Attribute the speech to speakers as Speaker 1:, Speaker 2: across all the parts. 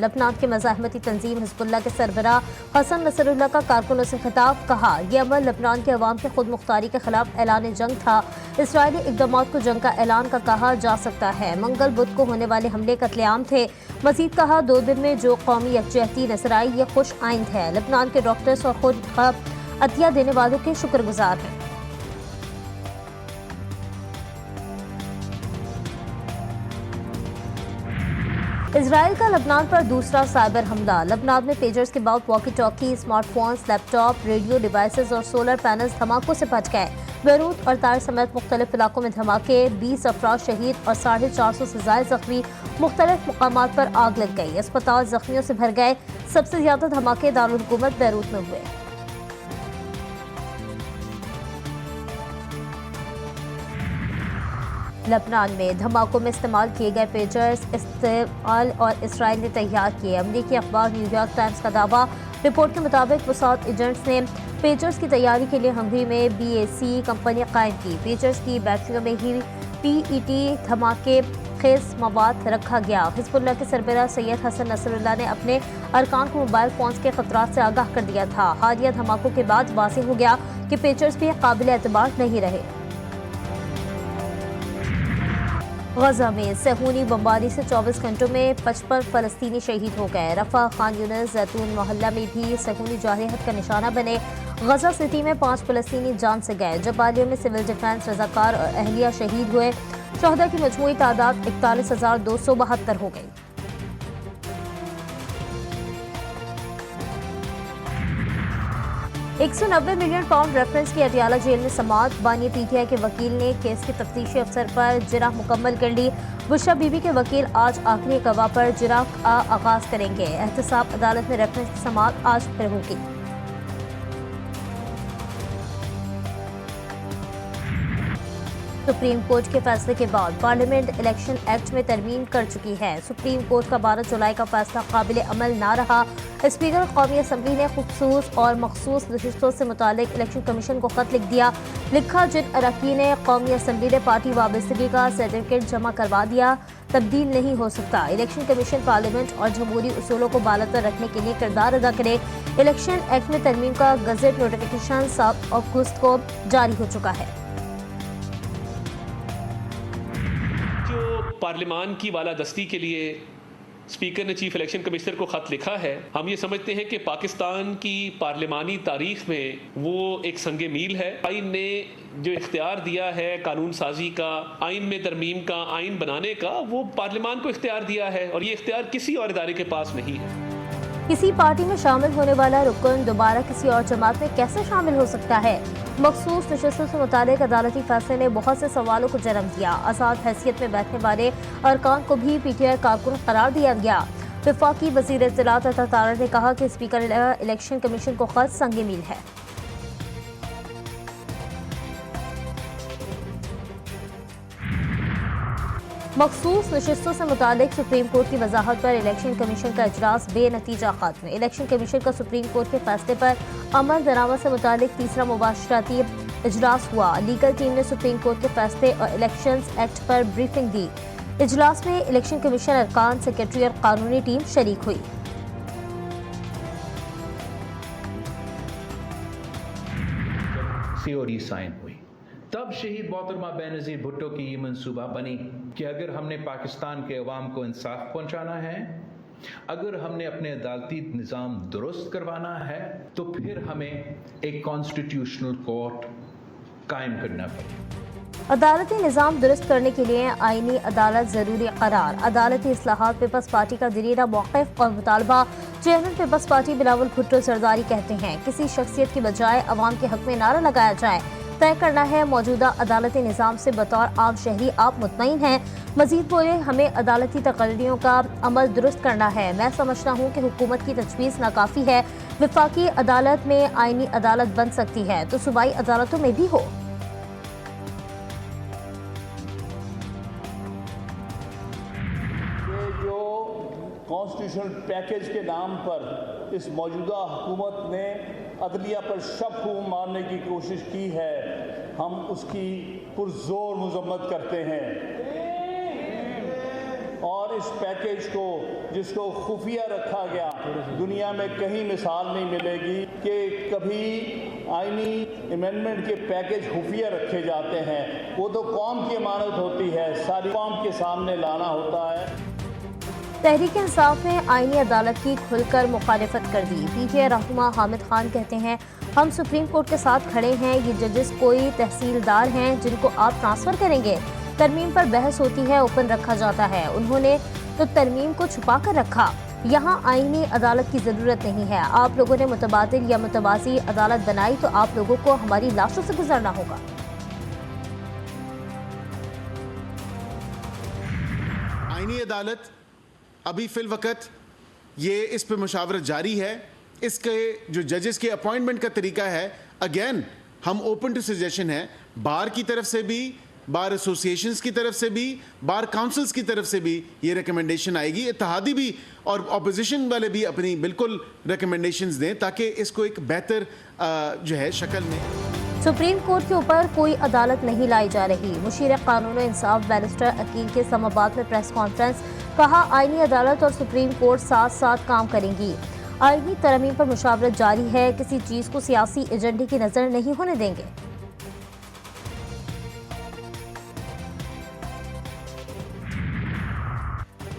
Speaker 1: लबनान के मज़ाहमती तंजीम हिज़्बुल्लाह के सरबराह हसन नसरुल्लाह का कारकुनों से खिताब। कहा, यह अमल लबनान के अवाम के खुद मुख्तारी के खिलाफ ऐलान जंग था। इसराइली इक़दामात को जंग का ऐलान का कहा जा सकता है। मंगल बुध को होने वाले हमले कत्लेआम थे। मजीद कहा, 2 दिन में जो कौमी यकजहती नजर आई यह खुश आइंद है। लबनान के डॉक्टर्स और खुद अतिया देने वालों के शुक्रगुजार हैं। इजराइल का लबनान पर दूसरा साइबर हमला। लबनान में पेजर्स के बाद walkie talkie, smartphones, laptop, radio devices और सोलर पैनल्स धमाकों से बच गए। बेरूत और तार समेत मुख्तलिफ इलाकों में धमाके, 20 अफराद शहीद और 450 से ज़ायद जख्मी। मुख्तलिफ मकामात पर आग लग गई, अस्पताल जख्मियों से भर गए। सबसे ज्यादा धमाके दारुल हुकूमत बेरूत में हुए। लबनान में धमाकों में इस्तेमाल किए गए पेजर्स इस्तेमाल और इसराइल ने तैयार किए। अमरीकी अखबार न्यूयॉर्क टाइम्स का दावा। रिपोर्ट के मुताबिक मोसाद एजेंट्स ने पेजर्स की तैयारी के लिए हंगरी में BAC कंपनी कायम की। पेजर्स की बैटरियों में ही PET धमाके खेज मवाद रखा गया। हिज़्बुल्लाह के सरबराह सैयद हसन नसरुल्लाह ने अपने अरकान को मोबाइल फोन्स के खतरात से आगाह कर दिया था। हालिया धमाकों के बाद वाज़ेह हो गया कि पेजर्स भी काबिल एतबार नहीं रहे। गजा में सहूनी बमबारी से 24 घंटों में 55 फ़लस्तीनी शहीद हो गए। रफा, खान यूनिस, जैतून मोहल्ला में भी सहूनी जारहत का निशाना बने। गजा सिटी में 5 फ़लस्तीनी जान से गए। जबालिया में सिविल डिफेंस रज़ाकार और अहलिया शहीद हुए। शहदा की मजमूई तादाद 41,272 हो गई। £190 मिलियन रेफरेंस की अटियाला जेल में समाअत। बानी PTI के वकील ने केस के तफ्तीशी अफसर पर जिरह मुकम्मल कर ली। बुशरा बीबी के वकील आज आखिरी गवाह पर जिरह का आगाज करेंगे। एहतसाब अदालत में रेफरेंस की समाअत आज फिर होगी। सुप्रीम कोर्ट के फैसले के बाद पार्लियामेंट इलेक्शन एक्ट में तरमीम कर चुकी है। सुप्रीम कोर्ट का 12 जुलाई का फैसला काबिल अमल ना रहा। स्पीकर कौमी असम्बली ने खुसूस और मखसूस नशिस्तों से मुतालिक इलेक्शन कमीशन को खत लिख दिया। लिखा, जिन अरकान कौमी असम्बली ने पार्टी वाबस्तगी का सर्टिफिकेट जमा करवा दिया तब्दील नहीं हो सकता। इलेक्शन कमीशन पार्लियामेंट और जमहूरी उसूलों को बालतर रखने के लिए किरदार अदा करे। इलेक्शन एक्ट में तरमीम का गजट नोटिफिकेशन 7 अगस्त को जारी हो चुका है।
Speaker 2: पार्लियामान की बालादस्ती के लिए स्पीकर ने चीफ इलेक्शन कमिश्नर को खत लिखा है। हम ये समझते हैं कि पाकिस्तान की पार्लियामानी तारीख में वो एक संगे मील है। आइन ने जो इख्तियार दिया है कानून साजी का, आइन में तरमीम का, आइन बनाने का, वो पार्लियामान को इख्तियार दिया है और ये इख्तियार किसी और इदारे के पास नहीं है।
Speaker 1: किसी पार्टी में शामिल होने वाला रुकन दोबारा किसी और जमात में कैसे शामिल हो सकता है? मखसूस नशिस्तों से मुतालिक अदालती फैसले ने बहुत से सवालों को जन्म दिया। आज़ाद हैसियत में बैठने वाले अरकान को भी PTI कारकुन करार दिया गया। वफाकी वज़ीर इत्तलात अता तारड़ ने कहा कि स्पीकर इलेक्शन कमीशन को खत संगे मील है। मखसूस नशिस्तों से मुतालिक सुप्रीम कोर्ट की वजाहत पर इलेक्शन कमीशन का इजलास बेनतीजा खत्म। इलेक्शन कमीशन का सुप्रीम कोर्ट के फैसले पर अमल दरामद से मुतालिक तीसरा मुबाशराती इजलास हुआ। लीगल टीम ने सुप्रीम कोर्ट के फैसले और इलेक्शंस एक्ट पर ब्रीफिंग दी। इजलास में इलेक्शन कमीशन अरकान, सेक्रेटरी और कानूनी टीम शरीक हुई।
Speaker 3: COD साइन हुई तब शहीद मोहतरमा बेनज़ीर भुट्टो की ये मंसूबा बनी कि अगर हमने पाकिस्तान के अवाम को इंसाफ पहुंचाना है, अगर हमने अपने अदालती निज़ाम दुरुस्त करवाना है, तो फिर हमें एक कॉन्स्टिट्यूशनल कोर्ट कायम करना पड़ेगा।
Speaker 1: अदालती निज़ाम दुरुस्त करने के लिए आईनी अदालत जरूरी करार। अदालती इस्लाहात पीपल्स पार्टी का दरीरा मौक़िफ़ और मुतालबा। Chairman People's Party Bilawal Bhutto Zardari कहते हैं, किसी शख्सियत की बजाय अवाम के हक में नारा लगाया जाए। तय करना है मौजूदा अदालती निज़ाम से बतौर आम शहरी आप मुतमईन हैं। मजीद बोले, हमें अदालती तकर्रियों का अमल दुरुस्त करना है। मैं समझता हूँ कि हुकूमत की तजवीज़ नाकाफ़ी है। वफाकी अदालत में आईनी अदालत बन सकती है तो सूबाई अदालतों में भी हो।
Speaker 4: कॉन्स्टिट्यूशनल पैकेज के नाम पर इस मौजूदा हुकूमत ने अदलिया पर शक मारने की कोशिश की है, हम उसकी पुरजोर मजम्मत करते हैं और इस पैकेज को जिसको खुफिया रखा गया, दुनिया में कहीं मिसाल नहीं मिलेगी कि कभी आईनी अमेंडमेंट के पैकेज खुफिया रखे जाते हैं। वो तो कौम की अमानत होती है, सारी कौम के सामने लाना होता है।
Speaker 1: तहरीक इंसाफ ने आईनी अदालत की खुलकर मुखालिफत कर दी। पीटीआई रहनुमा हामिद खान कहते हैं, हम सुप्रीम कोर्ट के साथ खड़े हैं। ये जजेस कोई तहसीलदार हैं जिनको आप ट्रांसफ़र करेंगे। तरमीम पर बहस होती है, ओपन रखा जाता है। उन्होंने तो तरमीम को छुपा कर रखा। यहाँ आईनी अदालत की ज़रूरत नहीं है। आप लोगों ने मुतबादिल या मुतवाज़ी अदालत बनाई तो आप लोगों को हमारी लाशों से गुजरना होगा।
Speaker 5: आईनी अदालत अभी फिल वक्त ये इस पे मुशावरत जारी है। इसके जो जजेस के अपॉइंटमेंट का तरीका है, अगेन हम ओपन टू सजेशन है, बार की तरफ से भी, बार एसोसिएशंस की तरफ से भी, बार काउंसिल्स की तरफ से भी ये रिकमेंडेशन आएगी। इत्तेहादी भी और अपोजिशन वाले भी अपनी बिल्कुल रिकमेंडेशंस दें ताकि इसको एक बेहतर जो है शक्ल में।
Speaker 1: सुप्रीम कोर्ट के ऊपर कोई अदालत नहीं लाई जा रही। मुशीर कानून इंसाफ बैरिस्टर अकील के इस्लामाबाद में प्रेस कॉन्फ्रेंस, कहा आईनी अदालत और सुप्रीम कोर्ट साथ साथ काम करेंगी। आईनी तरमीम पर मुशावरत जारी है, किसी चीज़ को सियासी एजेंडे की नज़र नहीं होने देंगे।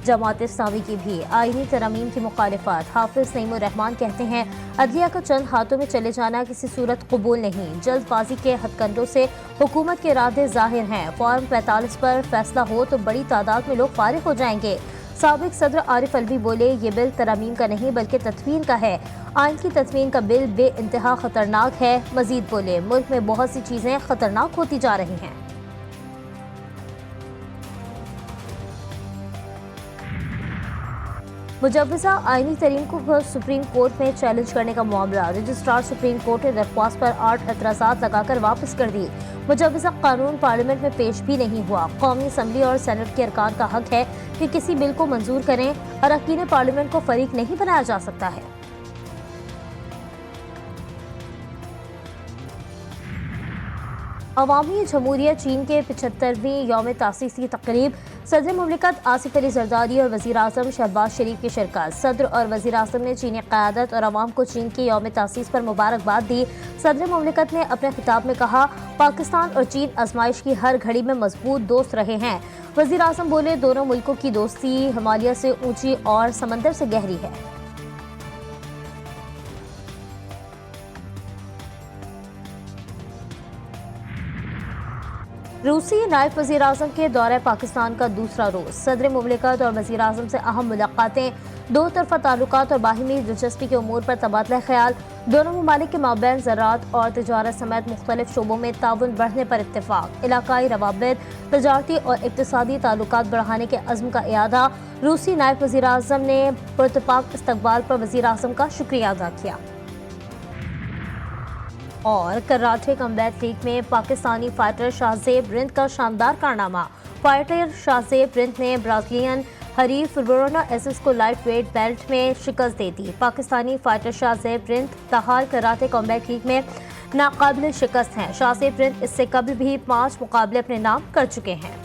Speaker 1: जमात इस्लामी की भी आईनी तरमीम की मुखालिफत। हाफिज नईमुर रहमान कहते हैं, अदलिया का चंद हाथों में चले जाना किसी सूरत कबूल नहीं। जल्दबाजी के हथकंडों से हुकूमत के इरादे जाहिर हैं। फॉर्म 45 पर फैसला हो तो बड़ी तादाद में लोग फारिग हो जाएंगे। साबिक सदर आरिफ अलवी बोले, ये बिल तरमीम का नहीं बल्कि तदवीन का है। आइन की तदवीन का बिल बेइंतहा खतरनाक है। मजीद बोले, मुल्क में बहुत सी चीज़ें खतरनाक होती जा रही हैं। मुजव्वज़ा आईनी तरीन को सुप्रीम कोर्ट में चैलेंज करने का मामला। रजिस्ट्रार सुप्रीम कोर्ट ने दरख्वास्त पर 8 एतराज़ात लगाकर वापस कर दी। मुजव्वज़ा कानून पार्लियामेंट में पेश भी नहीं हुआ। कौमी असम्बली और सेनेट के अरकान का हक है कि किसी बिल को मंजूर करें। अरकान पार्लियामेंट को फरीक नहीं बनाया जा सकता है। अवामी जमहूरियत चीन के 75वीं यौम तासीस की तकरीब, सदर मुमलिकत आसिफ अली जरदारी और वज़ीर आज़म शहबाज शरीफ की शिरकत। सदर और वज़ीर आज़म ने चीनी क़यादत और अवाम को चीन की यौम तासीस पर मुबारकबाद दी। सदर मुमलिकत ने अपने खिताब में कहा, पाकिस्तान और चीन आजमाइश की हर घड़ी में मजबूत दोस्त रहे हैं। वज़ीर आज़म बोले, दोनों मुल्कों की दोस्ती हिमालय से ऊँची और समंदर से गहरी है। रूसी नायब वज़ीर आज़म के दौरे पाकिस्तान का दूसरा रोज़। सदर मुमलिकत और वज़ीर आज़म से अहम मुलाकातें, दो तरफ़ा ताल्लुकात और बाहिमी दिलचस्पी के उमूर पर तबादला ख्याल। दोनों ममालिक के माबैन ज़राअत और तिजारत समेत मुख्तलिफ शोबों में ताउन बढ़ने पर इत्तेफाक। इलाकाई रवाबित, तजारती और इक़्तिसादी ताल्लुकात बढ़ाने के अज़्म का इयादा। रूसी नायब वज़ीर आज़म ने पुरतपाक इस्तकबाल पर वज़ीर आज़म का शुक्रिया अदा किया। और कराटे कम्बैट लीग में पाकिस्तानी फाइटर शाहज़ेब रिंद का शानदार कारनामा। फाइटर शाहज़ेब रिंद ने ब्राज़ीलियन हरीफ ब्रूनो एसिस को लाइट वेट बेल्ट में शिकस्त दे दी। पाकिस्तानी फाइटर शाहज़ेब रिंद ताहाल कराटे कम्बैट लीग में नाकाबिल शिकस्त हैं। शाहज़ेब रिंद इससे कबल भी 5 मुकाबले अपने नाम कर चुके हैं।